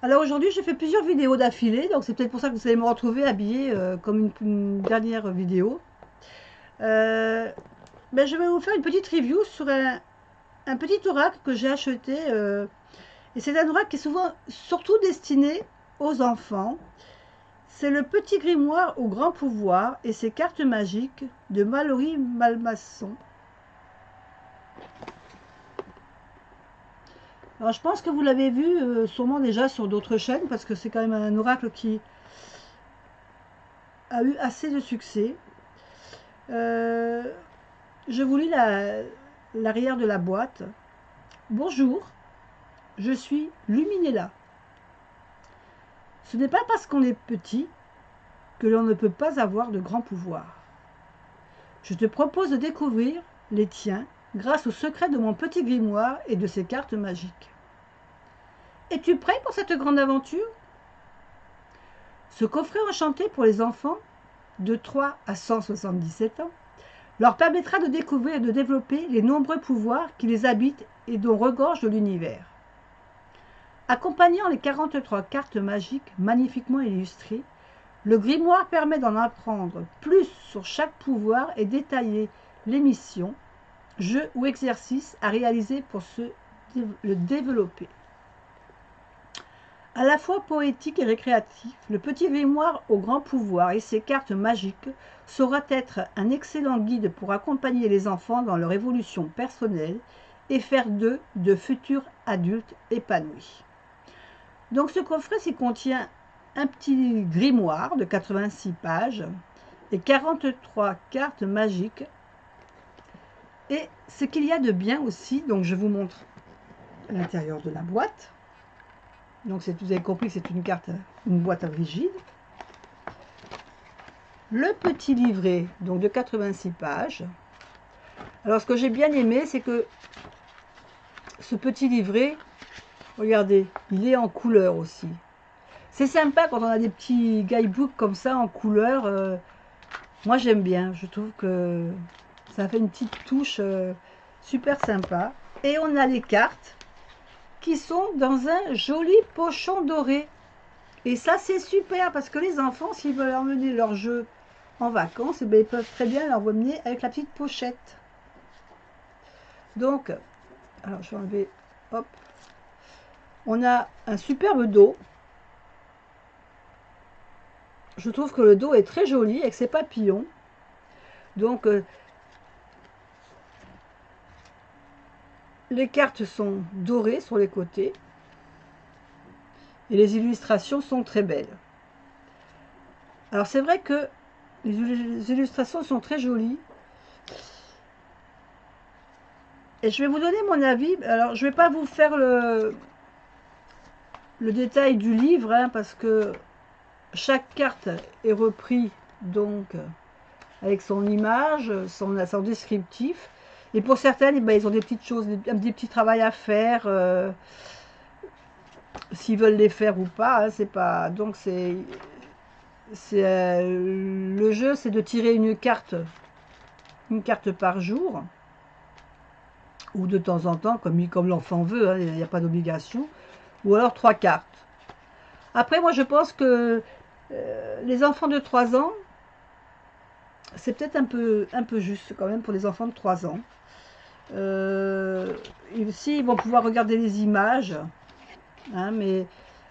Alors aujourd'hui, j'ai fait plusieurs vidéos d'affilée, donc c'est peut-être pour ça que vous allez me retrouver habillée comme une dernière vidéo. Euh, je vais vous faire une petite review sur un petit oracle que j'ai acheté. Et c'est un oracle qui est souvent, surtout destiné aux enfants. C'est le petit grimoire au grand pouvoir et ses cartes magiques de Mallory Malmasson. Alors je pense que vous l'avez vu sûrement déjà sur d'autres chaînes parce que c'est quand même un oracle qui a eu assez de succès. Euh, je vous lis l'arrière de la boîte. Bonjour, je suis Luminella. Ce n'est pas parce qu'on est petit que l'on ne peut pas avoir de grands pouvoirs. Je te propose de découvrir les tiens grâce au secret de mon petit grimoire et de ses cartes magiques. Es-tu prêt pour cette grande aventure? Ce coffret enchanté pour les enfants de 3 à 177 ans leur permettra de découvrir et de développer les nombreux pouvoirs qui les habitent et dont regorge l'univers. Accompagnant les 43 cartes magiques magnifiquement illustrées, le grimoire permet d'en apprendre plus sur chaque pouvoir et détailler les missions, jeux ou exercices à réaliser pour le développer. À la fois poétique et récréatif, le petit grimoire au grand pouvoir et ses cartes magiques saura être un excellent guide pour accompagner les enfants dans leur évolution personnelle et faire d'eux de futurs adultes épanouis. Donc ce coffret s'y contient un petit grimoire de 86 pages et 43 cartes magiques. Et ce qu'il y a de bien aussi, donc je vous montre l'intérieur de la boîte. Donc vous avez compris que c'est une boîte rigide. Le petit livret, donc de 86 pages. Alors ce que j'ai bien aimé, c'est que ce petit livret, regardez, il est en couleur aussi. C'est sympa quand on a des petits guidebooks comme ça en couleur. Moi j'aime bien, je trouve que ça fait une petite touche super sympa. Et on a les cartes qui sont dans un joli pochon doré. Et ça c'est super parce que les enfants, s'ils veulent emmener leur jeu en vacances, eh bien, ils peuvent très bien l'emmener avec la petite pochette. Donc, alors je vais enlever, hop, on a un superbe dos. Je trouve que le dos est très joli avec ses papillons. Donc, les cartes sont dorées sur les côtés et les illustrations sont très belles. Alors c'est vrai que les illustrations sont très jolies. Et je vais vous donner mon avis. Alors je ne vais pas vous faire le détail du livre, hein, parce que chaque carte est reprise donc avec son image, son descriptif. Et pour certaines, eh ben, ils ont des petites choses, des petits travaux à faire, s'ils veulent les faire ou pas. Hein, c'est pas. Donc le jeu, c'est de tirer une carte par jour, ou de temps en temps, comme l'enfant veut. Hein, il n'y a pas d'obligation. Ou alors 3 cartes. Après, moi, je pense que les enfants de 3 ans, c'est peut-être un peu juste quand même pour les enfants de 3 ans. Ici, ils vont pouvoir regarder les images, hein, mais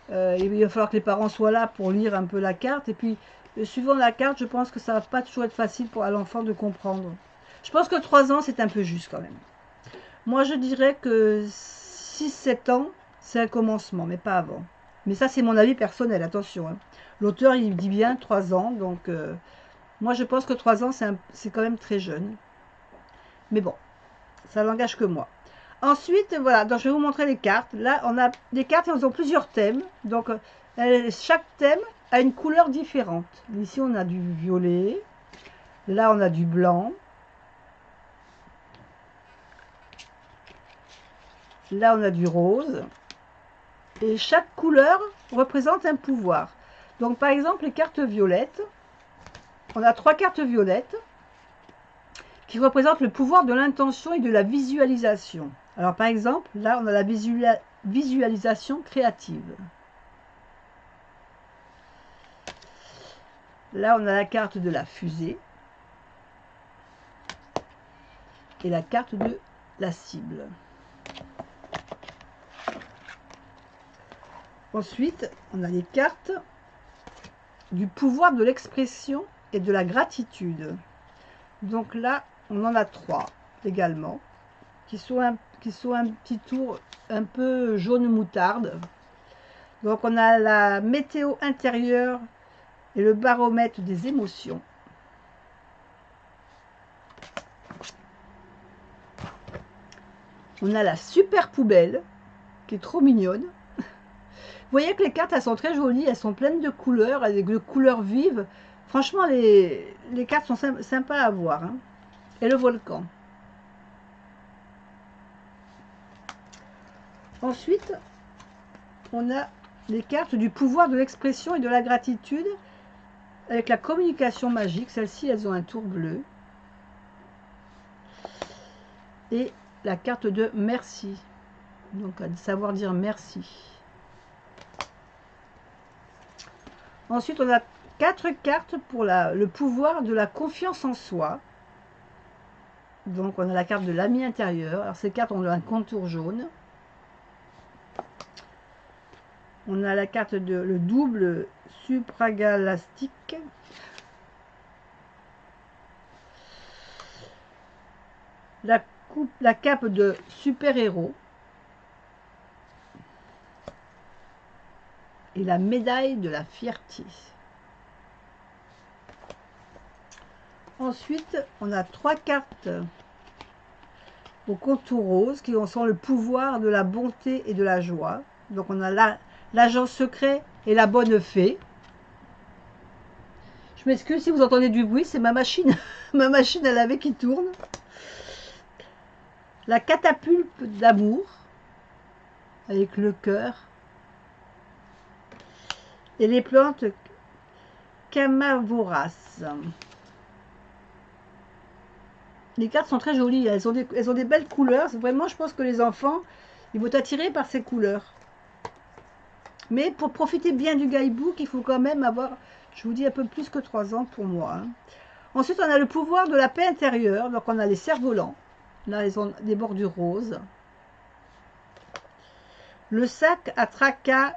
il va falloir que les parents soient là pour lire un peu la carte. Et puis, suivant la carte, je pense que ça va pas toujours être facile pour l'enfant de comprendre. Je pense que 3 ans, c'est un peu juste quand même. Moi, je dirais que 6-7 ans, c'est un commencement, mais pas avant. Mais ça, c'est mon avis personnel, attention. Hein. L'auteur, il dit bien 3 ans, donc moi, je pense que 3 ans, c'est quand même très jeune. Mais bon, ça n'engage que moi. Ensuite, voilà, donc je vais vous montrer les cartes. Là, on a des cartes, elles ont plusieurs thèmes. Donc, chaque thème a une couleur différente. Ici, on a du violet. Là, on a du blanc. Là, on a du rose. Et chaque couleur représente un pouvoir. Donc, par exemple, les cartes violettes. On a 3 cartes violettes qui représentent le pouvoir de l'intention et de la visualisation. Alors, par exemple, là, on a visualisation créative. Là, on a la carte de la fusée et la carte de la cible. Ensuite, on a les cartes du pouvoir de l'expression et de la gratitude. Donc là, on en a 3 également, qui sont un petit tour un peu jaune moutarde. Donc on a la météo intérieure et le baromètre des émotions. On a la super poubelle, qui est trop mignonne. Vous voyez que les cartes, elles sont très jolies, elles sont pleines de couleurs, avec de couleurs vives. Franchement, les cartes sont sympas à voir. Hein. Et le volcan. Ensuite, on a les cartes du pouvoir de l'expression et de la gratitude, avec la communication magique. Celles-ci, elles ont un tour bleu. Et la carte de merci. Donc, à savoir dire merci. Ensuite, on a 4 cartes pour le pouvoir de la confiance en soi. Donc, on a la carte de l'ami intérieur. Alors, ces cartes ont un contour jaune. On a la carte de le double supragalactique. La cape de super-héros. Et la médaille de la fierté. Ensuite, on a 3 cartes au contour rose qui sont le pouvoir de la bonté et de la joie. Donc on a l'agent secret et la bonne fée. Je m'excuse si vous entendez du bruit, c'est ma machine, ma machine à laver qui tourne. La catapulte d'amour avec le cœur. Et les plantes camavoras. Les cartes sont très jolies, elles ont des belles couleurs. Vraiment, je pense que les enfants, ils vont être attirés par ces couleurs. Mais pour profiter bien du guidebook, il faut quand même avoir, je vous dis, un peu plus que 3 ans pour moi. Hein. Ensuite, on a le pouvoir de la paix intérieure. Donc, on a les cerfs-volants. Là, ils ont des bordures roses. Le sac à tracas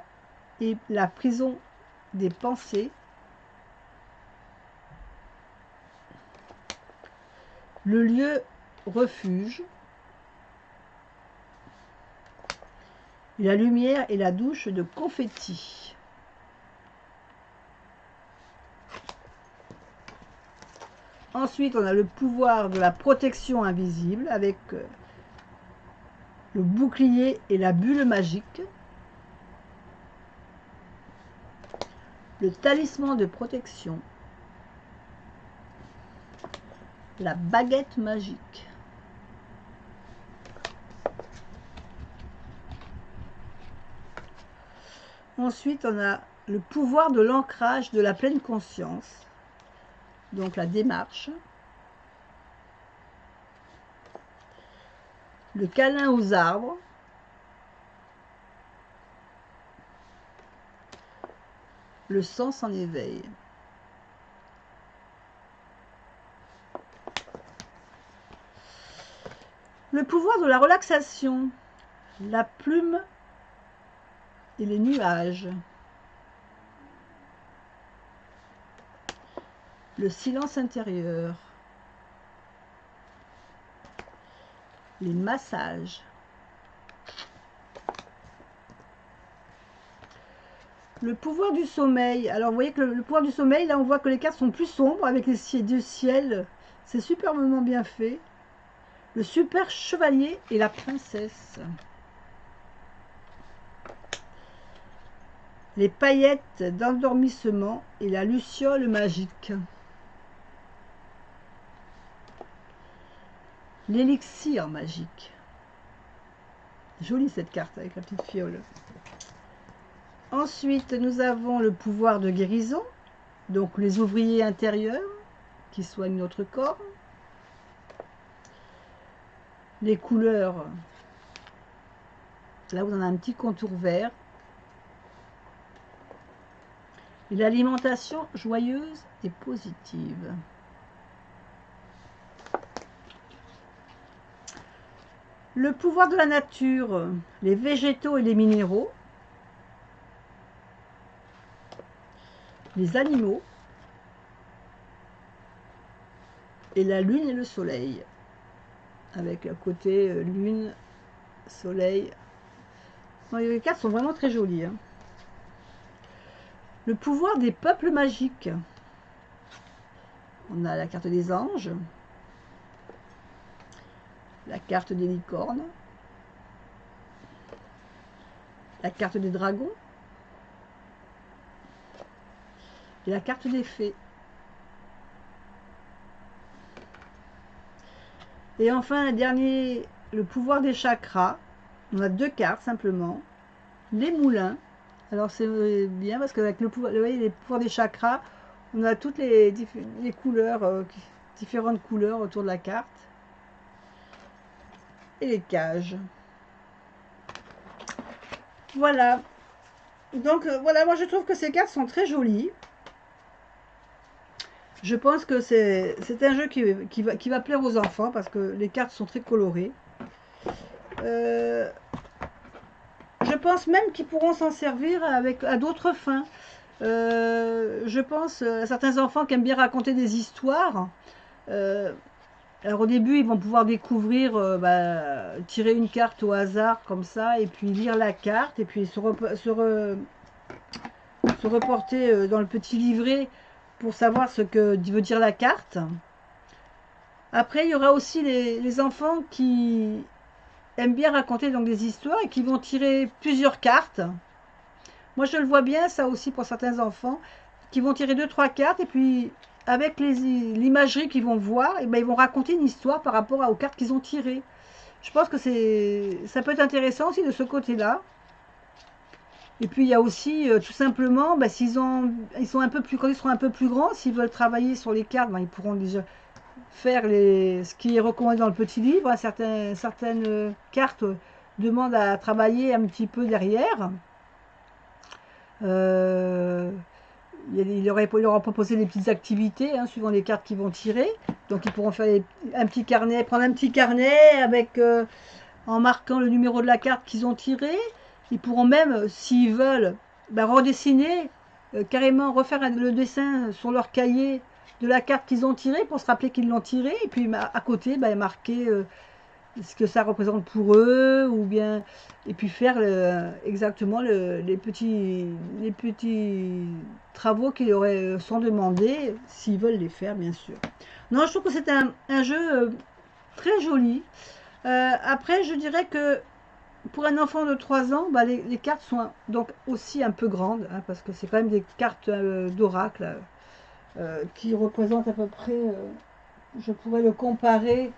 et la prison des pensées. Le lieu refuge. Et la lumière et la douche de confetti. Ensuite, on a le pouvoir de la protection invisible avec le bouclier et la bulle magique. Le talisman de protection. La baguette magique. Ensuite, on a le pouvoir de l'ancrage de la pleine conscience. Donc la démarche. Le câlin aux arbres. Le sens en éveil. Le pouvoir de la relaxation. La plume et les nuages. Le silence intérieur. Les massages. Le pouvoir du sommeil. Alors vous voyez que le pouvoir du sommeil, là on voit que les cartes sont plus sombres avec les deux ciels. C'est superbement bien fait. Le super chevalier et la princesse. Les paillettes d'endormissement et la luciole magique. L'élixir magique. Jolie cette carte avec la petite fiole. Ensuite, nous avons le pouvoir de guérison. Donc les ouvriers intérieurs qui soignent notre corps. Les couleurs Là, vous en avez un petit contour vert. Et l'alimentation joyeuse et positive. Le pouvoir de la nature, les végétaux et les minéraux, les animaux, et la lune et le soleil. Avec le côté lune, soleil. Bon, les cartes sont vraiment très jolies. Hein. Le pouvoir des peuples magiques. On a la carte des anges, la carte des licornes, la carte des dragons et la carte des fées. Et enfin, le dernier, le pouvoir des chakras. On a 2 cartes simplement. Les moulins. Alors c'est bien parce qu'avec le pouvoir, vous voyez, les pouvoirs des chakras, on a toutes les couleurs, différentes couleurs autour de la carte. Et les cages. Voilà. Donc voilà, moi je trouve que ces cartes sont très jolies. Je pense que c'est un jeu qui va plaire aux enfants parce que les cartes sont très colorées. Je pense même qu'ils pourront s'en servir à d'autres fins. Je pense à certains enfants qui aiment bien raconter des histoires. Alors au début, ils vont pouvoir découvrir, tirer une carte au hasard comme ça, et puis lire la carte, et puis se reporter dans le petit livret pour savoir ce que veut dire la carte. Après, il y aura aussi les enfants qui aiment bien raconter donc des histoires et qui vont tirer plusieurs cartes. Moi, je le vois bien, ça aussi pour certains enfants, qui vont tirer 2-3 cartes et puis avec l'imagerie qu'ils vont voir, et ben, ils vont raconter une histoire par rapport aux cartes qu'ils ont tirées. Je pense que ça peut être intéressant aussi de ce côté-là. Et puis il y a aussi tout simplement, ben, ils sont un peu plus, quand ils seront un peu plus grands, s'ils veulent travailler sur les cartes, ben, ils pourront déjà faire ce qui est recommandé dans le petit livre. Hein. Certaines cartes demandent à travailler un petit peu derrière. Il leur a proposé des petites activités hein, suivant les cartes qu'ils vont tirer. Donc ils pourront faire un petit carnet, prendre un petit carnet avec en marquant le numéro de la carte qu'ils ont tiré. Ils pourront même, s'ils veulent, redessiner, carrément refaire le dessin sur leur cahier de la carte qu'ils ont tirée pour se rappeler qu'ils l'ont tirée. Et puis à côté, marquer ce que ça représente pour eux, ou bien, et puis faire exactement les petits travaux qui leur sont demandés, s'ils veulent les faire, bien sûr. Non, je trouve que c'est un jeu très joli. Après, je dirais que pour un enfant de 3 ans, les cartes sont donc aussi un peu grandes, hein, parce que c'est quand même des cartes d'oracle qui représentent à peu près, je pourrais le comparer.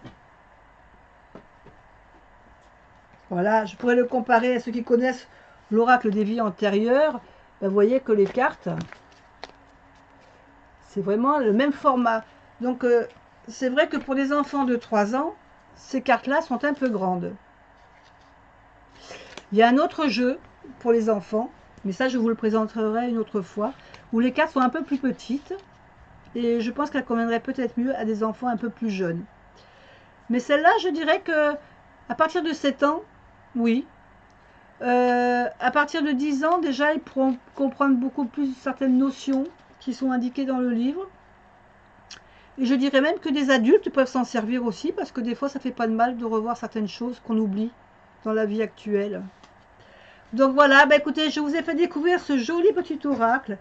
Voilà, je pourrais le comparer à ceux qui connaissent l'oracle des vies antérieures. Vous voyez que les cartes, c'est vraiment le même format. Donc, c'est vrai que pour des enfants de 3 ans, ces cartes-là sont un peu grandes. Il y a un autre jeu pour les enfants, mais ça, je vous le présenterai une autre fois, où les cartes sont un peu plus petites. Et je pense qu'elles conviendraient peut-être mieux à des enfants un peu plus jeunes. Mais celle-là, je dirais que à partir de 7 ans, oui. À partir de 10 ans, déjà, ils pourront comprendre beaucoup plus certaines notions qui sont indiquées dans le livre. Et je dirais même que des adultes peuvent s'en servir aussi, parce que des fois, ça fait pas de mal de revoir certaines choses qu'on oublie dans la vie actuelle. Donc voilà, écoutez, je vous ai fait découvrir ce joli petit oracle.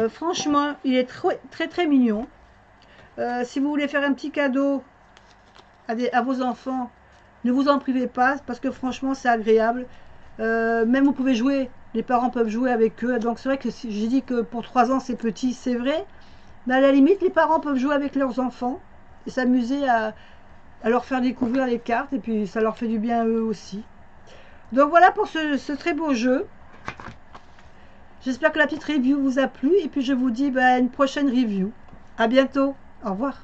Franchement, il est très très mignon. Si vous voulez faire un petit cadeau à vos enfants, ne vous en privez pas, parce que franchement, c'est agréable. Même vous pouvez jouer, les parents peuvent jouer avec eux. Donc c'est vrai que si j'ai dit que pour 3 ans, c'est petit, c'est vrai. Mais à la limite, les parents peuvent jouer avec leurs enfants et s'amuser à leur faire découvrir les cartes. Et puis, ça leur fait du bien à eux aussi. Donc voilà pour ce très beau jeu. J'espère que la petite review vous a plu. Et puis je vous dis à une prochaine review. À bientôt. Au revoir.